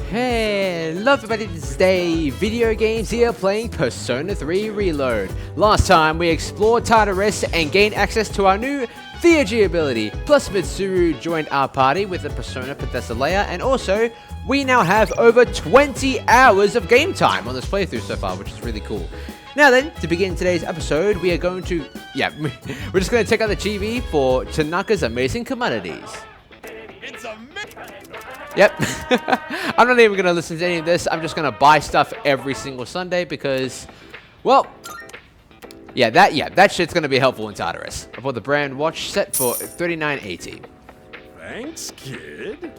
Hello everybody, this is Dave, Video Games here playing Persona 3 Reload. Last time we explored Tartarus and gained access to our new Theurgy ability, plus Mitsuru joined our party with the Persona Penthesilea, and also we now have over 20 hours of game time on this playthrough so far, which is really cool. Now then, to begin today's episode, we are going to, we're just going to check out the GV for Tanaka's Amazing Commodities. Yep. I'm not even going to listen to any of this. I'm just going to buy stuff every single Sunday because, well, that shit's going to be helpful in Tartarus. I bought the brand watch set for $39.80. Thanks, kid.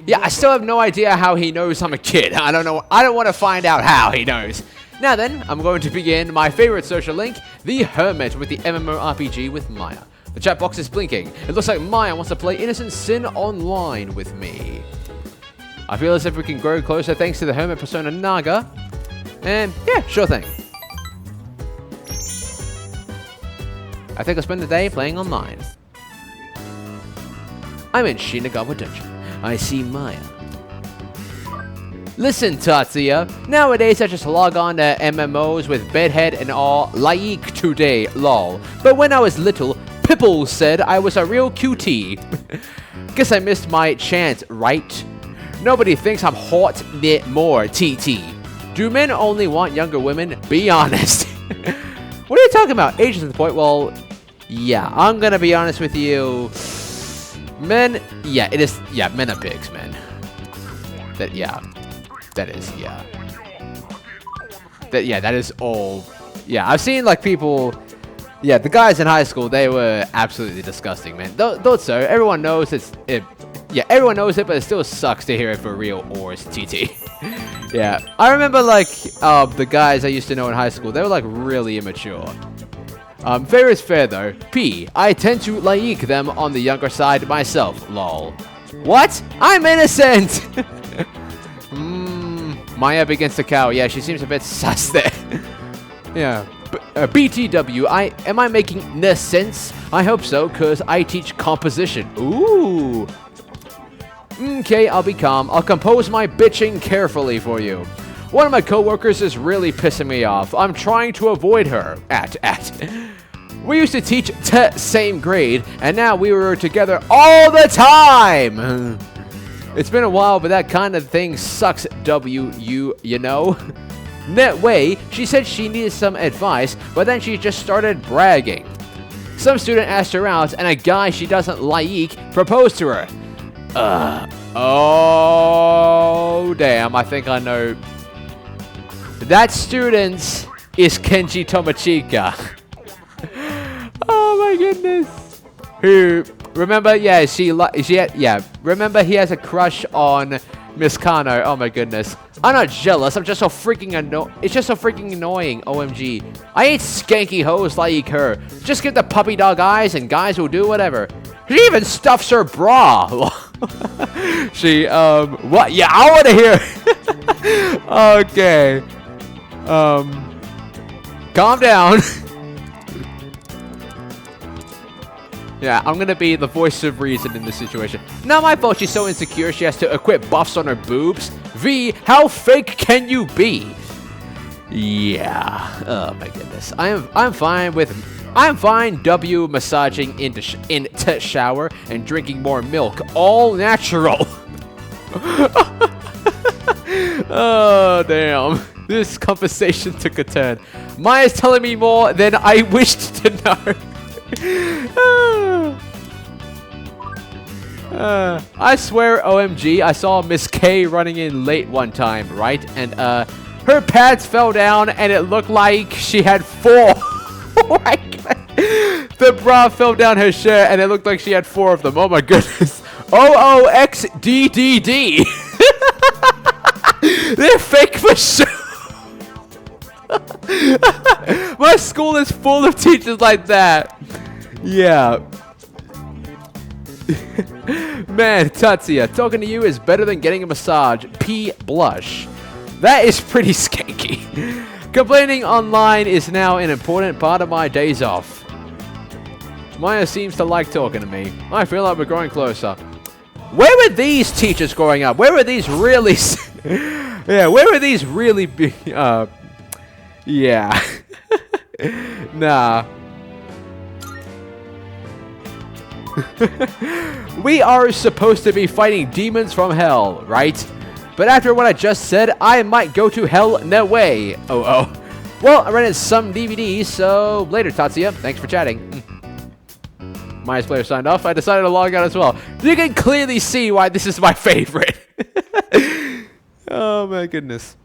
Yeah, I still have no idea how he knows I'm a kid. I don't know. I don't want to find out how he knows. Now then, I'm going to begin my favorite social link, the Hermit, with the MMORPG with Maya. The chat box is blinking. It looks like Maya wants to play Innocent Sin online with me. I feel as if we can grow closer thanks to the Hermit Persona Naga. And yeah, sure thing. I think I'll spend the day playing online. I'm in Shinagawa Dungeon. I see Maya. Listen, Tatsuya. Nowadays I just log on to MMOs with bedhead and all like today, lol. But when I was little, Pipple said I was a real QT. Guess I missed my chance, right? Nobody thinks I'm hot knit more, TT. Do men only want younger women? Be honest. What are you talking about? Age is the point. Well, yeah, I'm gonna be honest with you. Men, yeah, it is. Yeah, men are pigs, man. That is all. Yeah, I've seen like people. Yeah, the guys in high school, they were absolutely disgusting, man. Thought so. Everyone knows yeah, everyone knows it, but it still sucks to hear it for real, or it's TT. Yeah, I remember like the guys I used to know in high school, they were like really immature. Fair is fair though. P, I tend to like them on the younger side myself, lol. What? I'm innocent! Maya begins to cower. Yeah, she seems a bit sus there. Yeah. BTW, am I making no sense? I hope so, cause I teach composition. Ooh. Okay, I'll be calm. I'll compose my bitching carefully for you. One of my coworkers is really pissing me off. I'm trying to avoid her. We used to teach same grade, and now we were together all the time. It's been a while, but that kind of thing sucks, you know? That way, she said she needed some advice, but then she just started bragging. Some student asked her out, and a guy she doesn't like proposed to her. Oh, damn, I think I know. That student is Kenji Tomochika. Oh my goodness. Who, remember, yeah, remember he has a crush on Miss Kano. Oh my goodness. I'm not jealous, I'm just so freaking it's just so freaking annoying, OMG. I hate skanky hoes like her. Just get the puppy dog eyes and guys will do whatever. She even stuffs her bra. She, what? Yeah, I want to hear. Okay. Calm down. Yeah, I'm gonna be the voice of reason in this situation. Not my fault she's so insecure she has to equip buffs on her boobs. V, how fake can you be? Yeah. Oh my goodness. I'm fine W massaging into shower and drinking more milk. All natural. Oh damn. This conversation took a turn. Maya's telling me more than I wished to know. I swear, OMG, I saw Miss K running in late one time, right? And her pads fell down and it looked like she had 4. Oh my god. The bra fell down her shirt and it looked like she had 4 of them. Oh my goodness. OOXDDD. They're fake for sure. My school is full of teachers like that. Yeah. Man, Tatsuya, talking to you is better than getting a massage. P blush. That is pretty skanky. Complaining online is now an important part of my days off. Maya seems to like talking to me. I feel like we're growing closer. Where were these teachers growing up? Where were these really... yeah, where were these really big... yeah. Nah. We are supposed to be fighting demons from hell, right? But after what I just said, I might go to hell no way. Oh. Well, I rented some DVDs, so later, Tatsuya. Thanks for chatting. Maya's player signed off. I decided to log out as well. You can clearly see why this is my favorite. Oh my goodness.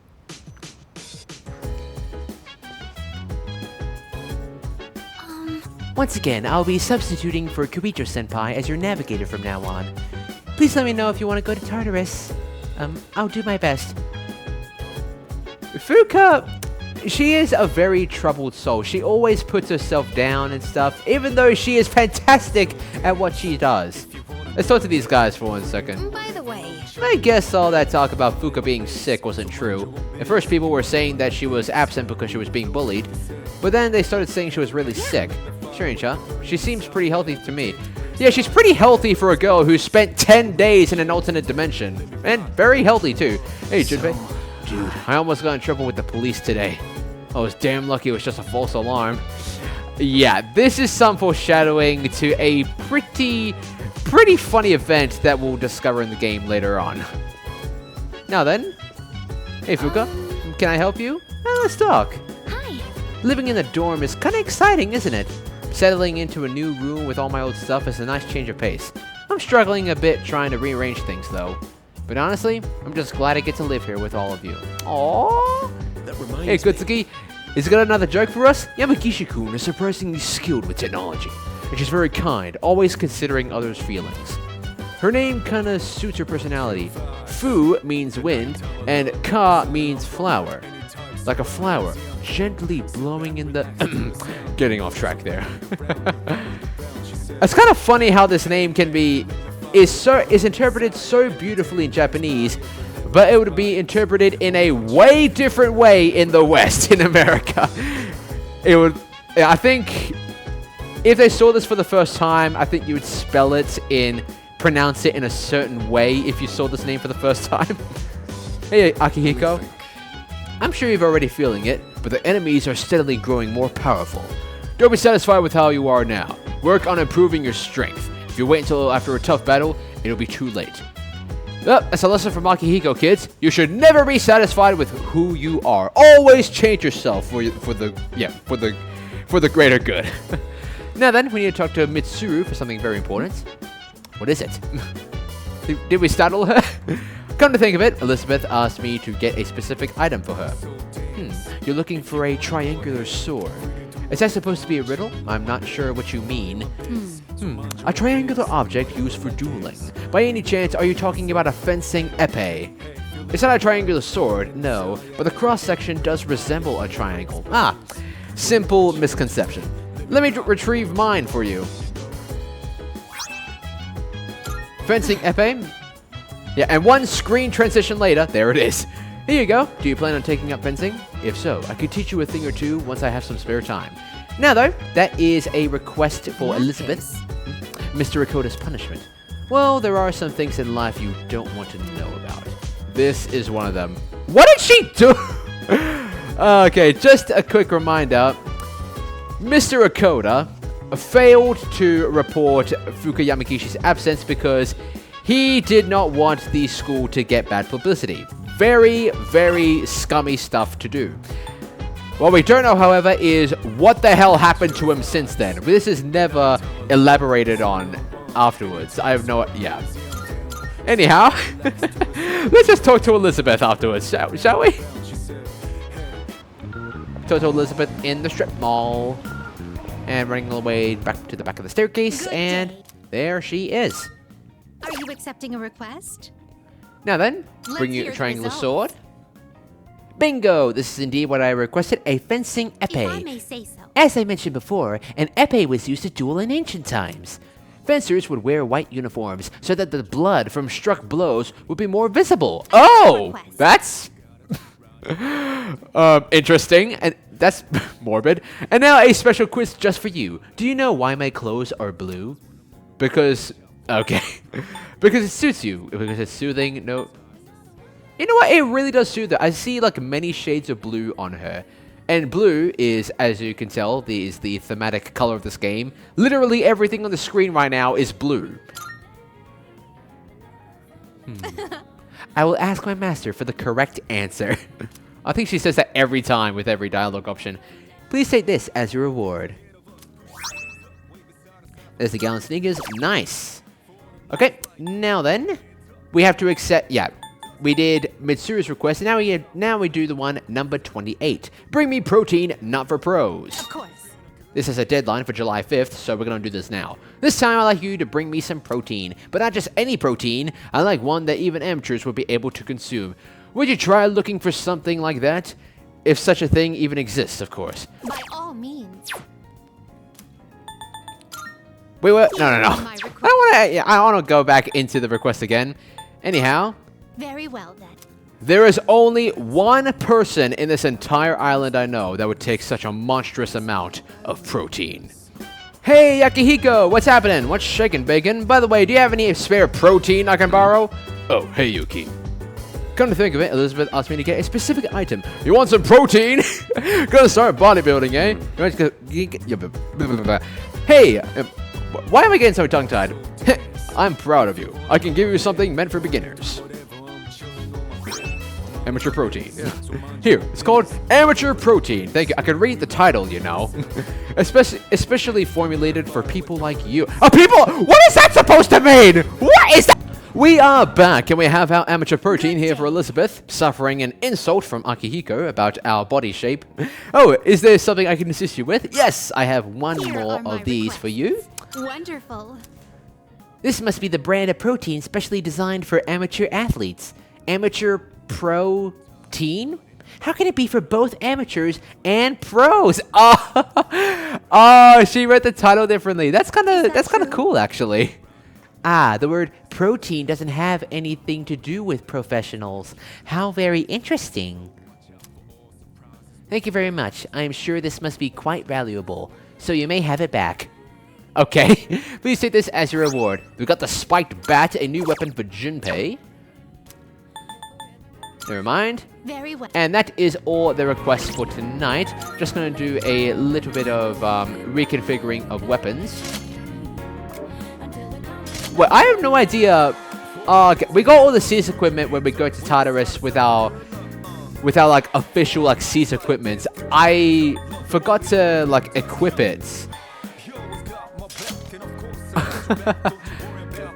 Once again, I'll be substituting for Kuicho-senpai as your navigator from now on. Please let me know if you want to go to Tartarus. I'll do my best. Fuka, she is a very troubled soul. She always puts herself down and stuff, even though she is fantastic at what she does. Let's talk to these guys for 1 second. By the way, I guess all that talk about Fuka being sick wasn't true. At first, people were saying that she was absent because she was being bullied, but then they started saying she was really sick. Strange, huh? She seems pretty healthy to me. Yeah, she's pretty healthy for a girl who spent 10 days in an alternate dimension. And very healthy, too. Hey, Junpei. Dude, I almost got in trouble with the police today. I was damn lucky it was just a false alarm. Yeah, this is some foreshadowing to a pretty funny event that we'll discover in the game later on. Now then. Hey, Fuka. Can I help you? Let's talk. hi. Living in the dorm is kind of exciting, isn't it? Settling into a new room with all my old stuff is a nice change of pace. I'm struggling a bit trying to rearrange things, though. But honestly, I'm just glad I get to live here with all of you. Aww! Hey, Kutsuki, is it got another joke for us? Yamagishi-kun is surprisingly skilled with technology, and she's very kind, always considering others' feelings. Her name kinda suits her personality. Fu means wind, and ka means flower. Like a flower, gently blowing in the... Getting off track there. It's kind of funny how this name can be... is interpreted so beautifully in Japanese, but it would be interpreted in a way different way in the West, in America. It would... I think... If they saw this for the first time, I think you would spell it pronounce it in a certain way if you saw this name for the first time. Hey, Akihiko. I'm sure you're already feeling it, but the enemies are steadily growing more powerful. Don't be satisfied with how you are now. Work on improving your strength. If you wait until after a tough battle, it'll be too late. Well, that's a lesson from Akihiko, kids. You should never be satisfied with who you are. Always change yourself for the greater good. Now then, we need to talk to Mitsuru for something very important. What is it? Did we startle her? Come to think of it, Elizabeth asked me to get a specific item for her. You're looking for a triangular sword. Is that supposed to be a riddle? I'm not sure what you mean. A triangular object used for dueling. By any chance, are you talking about a fencing epee? It's not a triangular sword, no, but the cross-section does resemble a triangle. Simple misconception. Let me retrieve mine for you. Fencing epee? Yeah, and one screen transition later, there it is. Here you go. Do you plan on taking up fencing? If so, I could teach you a thing or two once I have some spare time. Now though, that is a request for Elizabeth. Mr. Rakota's punishment. Well, there are some things in life you don't want to know about. This is one of them. What did she do? Okay, just a quick reminder. Mr. Rakota failed to report Fuka Yamagishi's absence because he did not want the school to get bad publicity. Very, very scummy stuff to do. What we don't know, however, is what the hell happened to him since then. This is never elaborated on afterwards. I have no... yeah. Anyhow, let's just talk to Elizabeth afterwards, shall we? Talk to Elizabeth in the strip mall. And running all the way back to the back of the staircase, and there she is. Are you accepting a request? Now then, bring you a triangular sword. Bingo! This is indeed what I requested, a fencing epee. If I may say so. As I mentioned before, an epee was used to duel in ancient times. Fencers would wear white uniforms so that the blood from struck blows would be more visible. Oh! That's... interesting, and that's morbid. And now a special quiz just for you. Do you know why my clothes are blue? Because Okay. Because it suits you. Because it's soothing. No. You know what? It really does soothe her. I see like many shades of blue on her. And blue is, as you can tell, is the thematic color of this game. Literally everything on the screen right now is blue. I will ask my master for the correct answer. I think she says that every time with every dialogue option. Please take this as your reward. There's the gallon sneakers. Nice. Okay, now then, we have to accept. Yeah, we did Mitsuru's request. And now we do the one number 28. Bring me protein, not for pros. Of course. This is a deadline for July 5th, so we're gonna do this now. This time I'd like you to bring me some protein, but not just any protein. I like one that even amateurs would be able to consume. Would you try looking for something like that? If such a thing even exists, of course. By all means. Wait, what? No. I want to go back into the request again. Anyhow. Very well then. There is only one person in this entire island I know that would take such a monstrous amount of protein. Hey, Akihiko, what's happening? What's shaking, bacon? By the way, do you have any spare protein I can borrow? Oh, hey, Yuki. Come to think of it, Elizabeth asked me to get a specific item. You want some protein? Gonna start bodybuilding, eh? Hey, why am I getting so tongue-tied? I'm proud of you. I can give you something meant for beginners. Amateur protein. Here, it's called Amateur Protein. Thank you. I can read the title, you know. Especially formulated for people like you. Oh, people! What is that supposed to mean? What is that? We are back, and we have our Amateur Protein here for Elizabeth, suffering an insult from Akihiko about our body shape. Oh, is there something I can assist you with? Yes, I have one more of these for you. Wonderful. This must be the brand of protein specially designed for amateur athletes. Amateur Protein? How can it be for both amateurs and pros? Oh, she read the title differently. That's kind of cool, actually. Ah, the word protein doesn't have anything to do with professionals. How very interesting. Thank you very much. I am sure this must be quite valuable, so you may have it back. Okay, please take this as your reward. We've got the spiked bat, a new weapon for Junpei. Never mind. Very well. And that is all the requests for tonight. Just gonna do a little bit of reconfiguring of weapons. Well, I have no idea. Okay, we got all the C's equipment when we go to Tartarus with our like official like C's equipment. I forgot to like equip it.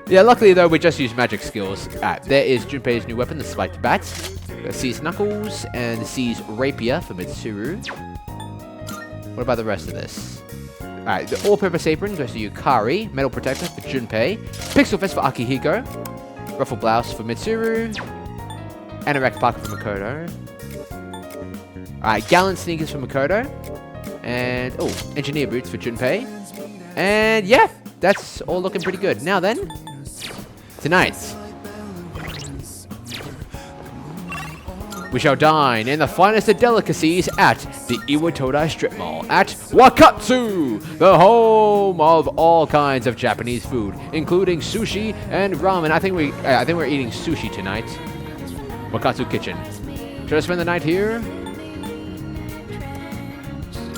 Yeah, luckily though, we just use magic skills. There is Junpei's new weapon, the spiked bat. C's knuckles and C's rapier for Mitsuru. What about the rest of this? Alright, the all-purpose apron goes to Yukari. Metal protector for Junpei. Pixel vest for Akihiko. Ruffle blouse for Mitsuru. Anorak parka for Makoto. Alright, gallant sneakers for Makoto. And, oh, engineer boots for Junpei. And, yeah, that's all looking pretty good. Now then, tonight, we shall dine in the finest of delicacies at the Iwatodai Strip Mall at Wakatsu, the home of all kinds of Japanese food, including sushi and ramen. I think we're eating sushi tonight. Wakatsu Kitchen. Should I spend the night here?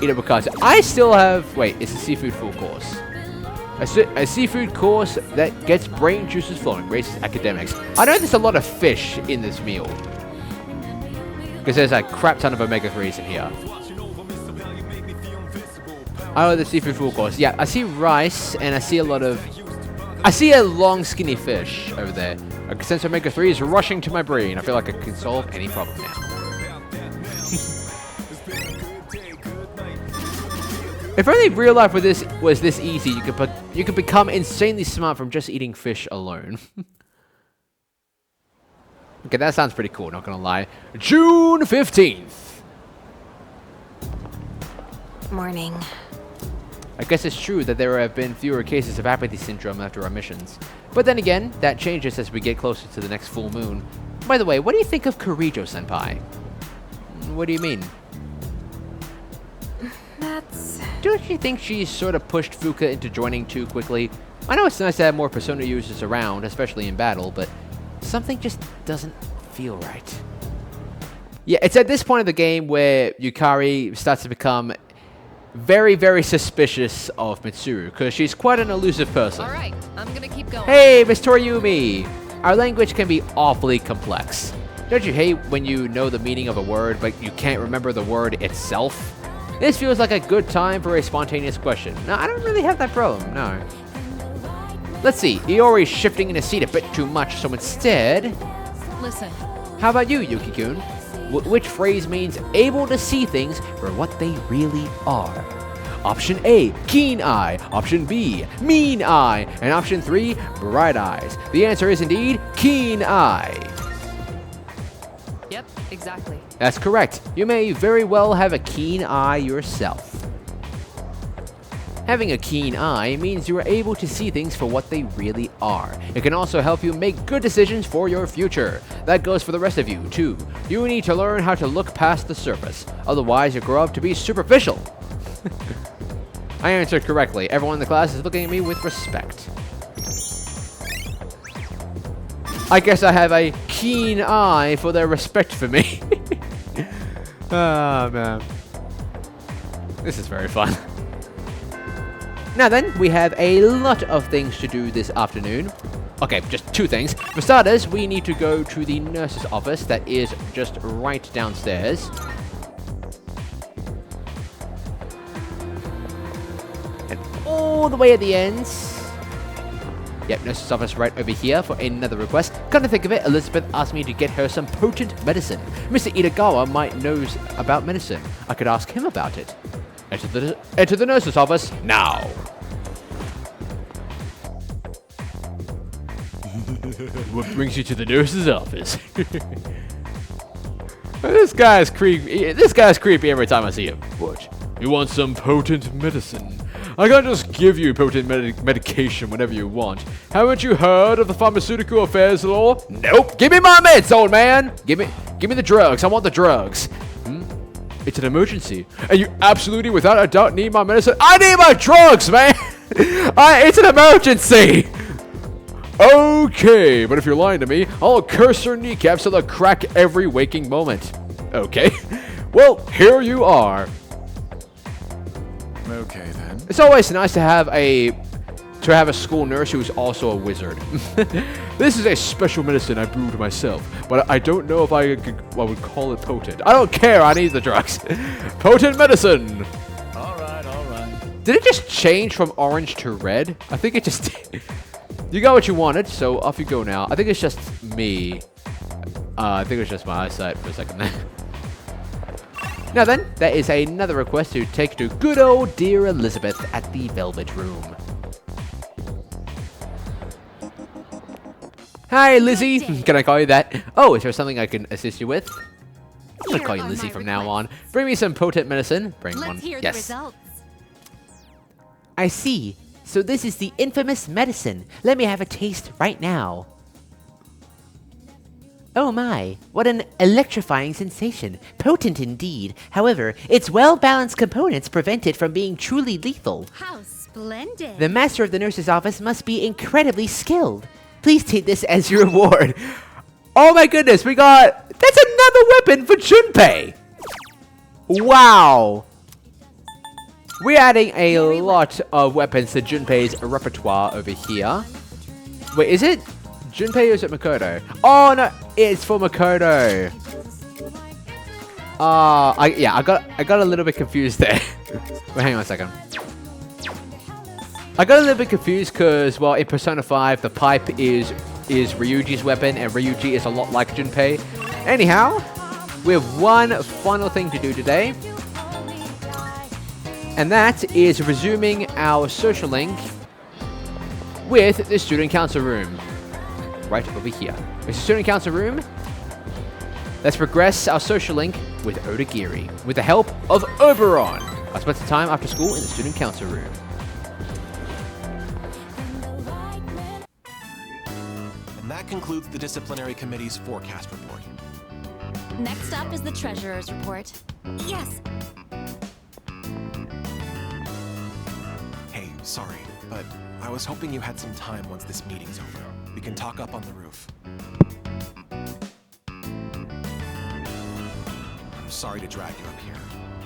Eat at Wakatsu. I still have. Wait, it's a seafood full course. A seafood course that gets brain juices flowing, raises academics. I know there's a lot of fish in this meal. Because there's a crap ton of omega-3s in here. Oh, the seafood full course. Yeah, I see rice, and I see a lot of... I see a long, skinny fish over there. A sense of omega-3 is rushing to my brain. I feel like I can solve any problem now. If only real life was this easy, you could become insanely smart from just eating fish alone. Okay, that sounds pretty cool, not gonna lie. June 15th. Morning. I guess it's true that there have been fewer cases of apathy syndrome after our missions. But then again, that changes as we get closer to the next full moon. By the way, what do you think of Kirijo-senpai? What do you mean? That's... Don't you think she sort of pushed Fuka into joining too quickly? I know it's nice to have more Persona users around, especially in battle, but something just doesn't feel right. Yeah, it's at this point of the game where Yukari starts to become very, very suspicious of Mitsuru, because she's quite an elusive person. Alright, I'm gonna keep going. Hey, Miss Toriumi! Our language can be awfully complex. Don't you hate when you know the meaning of a word, but you can't remember the word itself? This feels like a good time for a spontaneous question. No, I don't really have that problem, no. Let's see, Iori's shifting in his seat a bit too much, so instead... Listen. How about you, Yuki-kun? Which phrase means able to see things for what they really are? Option A, keen eye. Option B, mean eye. And option 3, bright eyes. The answer is indeed keen eye. Yep, exactly. That's correct. You may very well have a keen eye yourself. Having a keen eye means you are able to see things for what they really are. It can also help you make good decisions for your future. That goes for the rest of you, too. You need to learn how to look past the surface. Otherwise, you grow up to be superficial. I answered correctly. Everyone in the class is looking at me with respect. I guess I have a keen eye for their respect for me. Oh, man. This is very fun. Now then, we have a lot of things to do this afternoon. Okay, just 2 things. For starters, we need to go to the nurse's office that is just right downstairs. And all the way at the end. Yep, nurse's office right over here for another request. Come to think of it, Elizabeth asked me to get her some potent medicine. Mr. Itagawa might knows about medicine. I could ask him about it. Enter the nurse's office now. What brings you to the nurse's office? This guy's creepy. This guy's creepy every time I see him. What? You want some potent medicine? I can't just give you potent medication whenever you want. Haven't you heard of the pharmaceutical affairs law? Nope. Give me my meds, old man. Give me the drugs. I want the drugs. It's an emergency, and you absolutely, without a doubt, need my medicine. I need my drugs, man! It's an emergency! Okay, but if you're lying to me, I'll curse your kneecaps till they crack every waking moment. Okay, well, here you are. Okay, then. It's always nice to have a school nurse who's also a wizard. This is a special medicine I brewed myself, but I don't know if I would call it potent. I don't care, I need the drugs. Potent medicine! Alright, alright. Did it just change from orange to red? I think it just did. You got what you wanted, so off you go now. I think it's just me. I think it was just my eyesight for a second there. Now then, there is another request to take to good old dear Elizabeth at the Velvet Room. Hi, Lizzie. Can I call you that? Oh, is there something I can assist you with? I'm gonna call you Lizzie from now on. Bring me some potent medicine. Bring one. Let's hear the Yes. results. I see. So this is the infamous medicine. Let me have a taste right now. Oh my, what an electrifying sensation. Potent indeed. However, its well-balanced components prevent it from being truly lethal. How splendid. The master of the nurse's office must be incredibly skilled. Please take this as your reward. Oh my goodness, we got... That's another weapon for Junpei! Wow! We're adding a lot of weapons to Junpei's repertoire over here. Wait, is it Junpei or is it Makoto? Oh no, it's for Makoto. I got a little bit confused there. Wait, hang on a second. I got a little bit confused because, well, in Persona 5, the pipe is Ryuji's weapon, and Ryuji is a lot like Junpei. Anyhow, we have one final thing to do today, and that is resuming our social link with the student council room. Right over here. It's the student council room. Let's progress our social link with Odagiri, with the help of Oberon. I spent some time after school in the student council room. That concludes the disciplinary committee's forecast report. Next up is the treasurer's report. Yes. Hey, sorry. but I was hoping you had some time once this meeting's over. We can talk up on the roof. I'm sorry to drag you up here,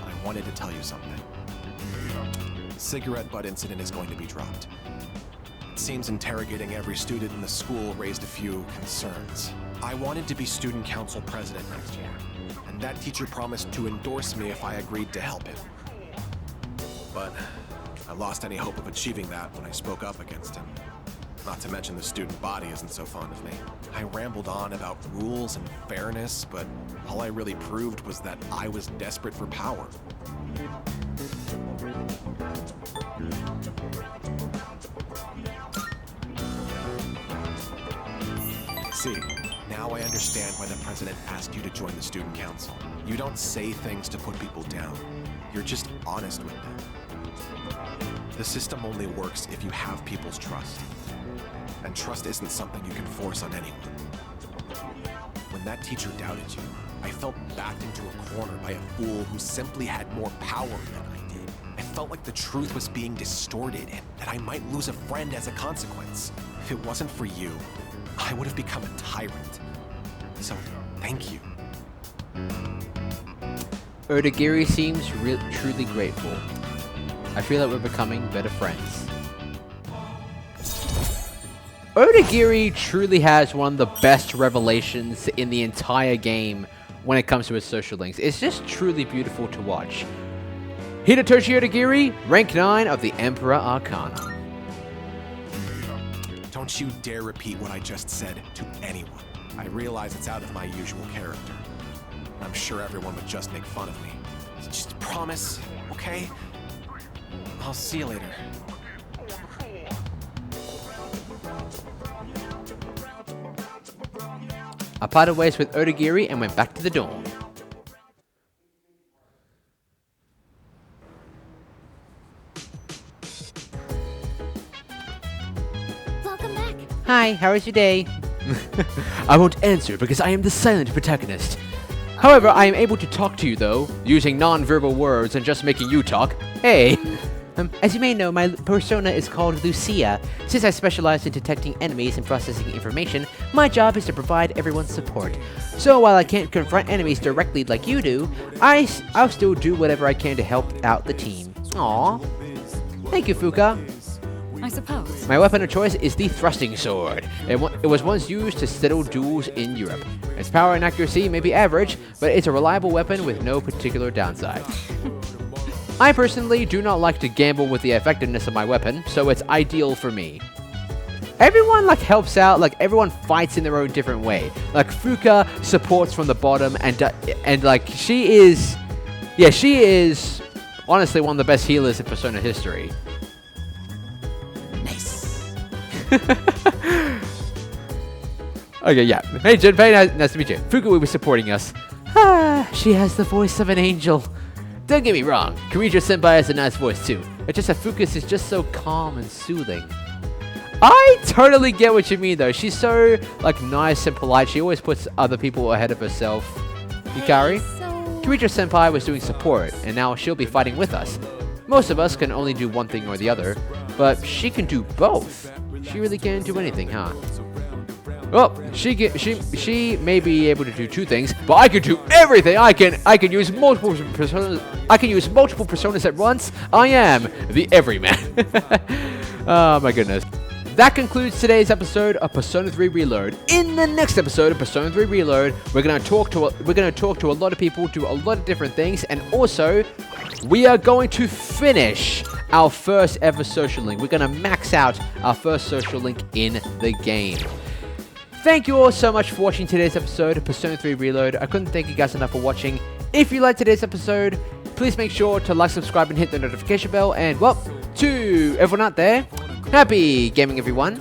but I wanted to tell you something. The cigarette butt incident is going to be dropped. It seems interrogating every student in the school raised a few concerns. I wanted to be student council president next year, and that teacher promised to endorse me if I agreed to help him. But I lost any hope of achieving that when I spoke up against him. Not to mention the student body isn't so fond of me. I rambled on about rules and fairness, but all I really proved was that I was desperate for power. See, now I understand why the president asked you to join the student council. You don't say things to put people down. You're just honest with them. The system only works if you have people's trust. And trust isn't something you can force on anyone. When that teacher doubted you, I felt backed into a corner by a fool who simply had more power than I did. I felt like the truth was being distorted and that I might lose a friend as a consequence. If it wasn't for you, I would have become a tyrant. So, thank you. Odagiri seems truly grateful. I feel like we're becoming better friends. Odagiri truly has one of the best revelations in the entire game when it comes to his social links. It's just truly beautiful to watch. Hidetoshi Odagiri, rank 9 of the Emperor Arcana. Don't you dare repeat what I just said to anyone. I realize it's out of my usual character. I'm sure everyone would just make fun of me. Just promise, okay? I'll see you later. I parted ways with Odagiri and went back to the dorm. Welcome back. Hi, how was your day? I won't answer because I am the silent protagonist. However, I am able to talk to you though, using non-verbal words and just making you talk. Hey! As you may know, my persona is called Lucia. Since I specialize in detecting enemies and processing information, my job is to provide everyone support. So while I can't confront enemies directly like you do, I'll still do whatever I can to help out the team. Aww. Thank you, Fuka. I suppose. My weapon of choice is the thrusting sword. It was once used to settle duels in Europe. Its power and accuracy may be average, but it's a reliable weapon with no particular downside. I personally do not like to gamble with the effectiveness of my weapon, so it's ideal for me. Everyone helps out, everyone fights in their own different way. Fuka supports from the bottom and she is honestly one of the best healers in Persona history. Nice. Okay, yeah. Hey Junpei, nice to meet you. Fuka will be supporting us. She has the voice of an angel. Don't get me wrong, Kirijo-senpai has a nice voice too. It's just that Fuka's is just so calm and soothing. I totally get what you mean though. She's so nice and polite. She always puts other people ahead of herself. Hikari? Kirijo-senpai was doing support, and now she'll be fighting with us. Most of us can only do one thing or the other, but she can do both. She really can't do anything, huh? Well, she may be able to do two things, but I can do everything. I can use multiple personas. I can use multiple personas at once. I am the everyman. Oh my goodness. That concludes today's episode of Persona 3 Reload. In the next episode of Persona 3 Reload, we're gonna talk to a lot of people, do a lot of different things, and also we are going to finish our first ever social link. We're gonna max out our first social link in the game. Thank you all so much for watching today's episode of Persona 3 Reload. I couldn't thank you guys enough for watching. If you liked today's episode, please make sure to like, subscribe, and hit the notification bell. And, well, to everyone out there, happy gaming, everyone.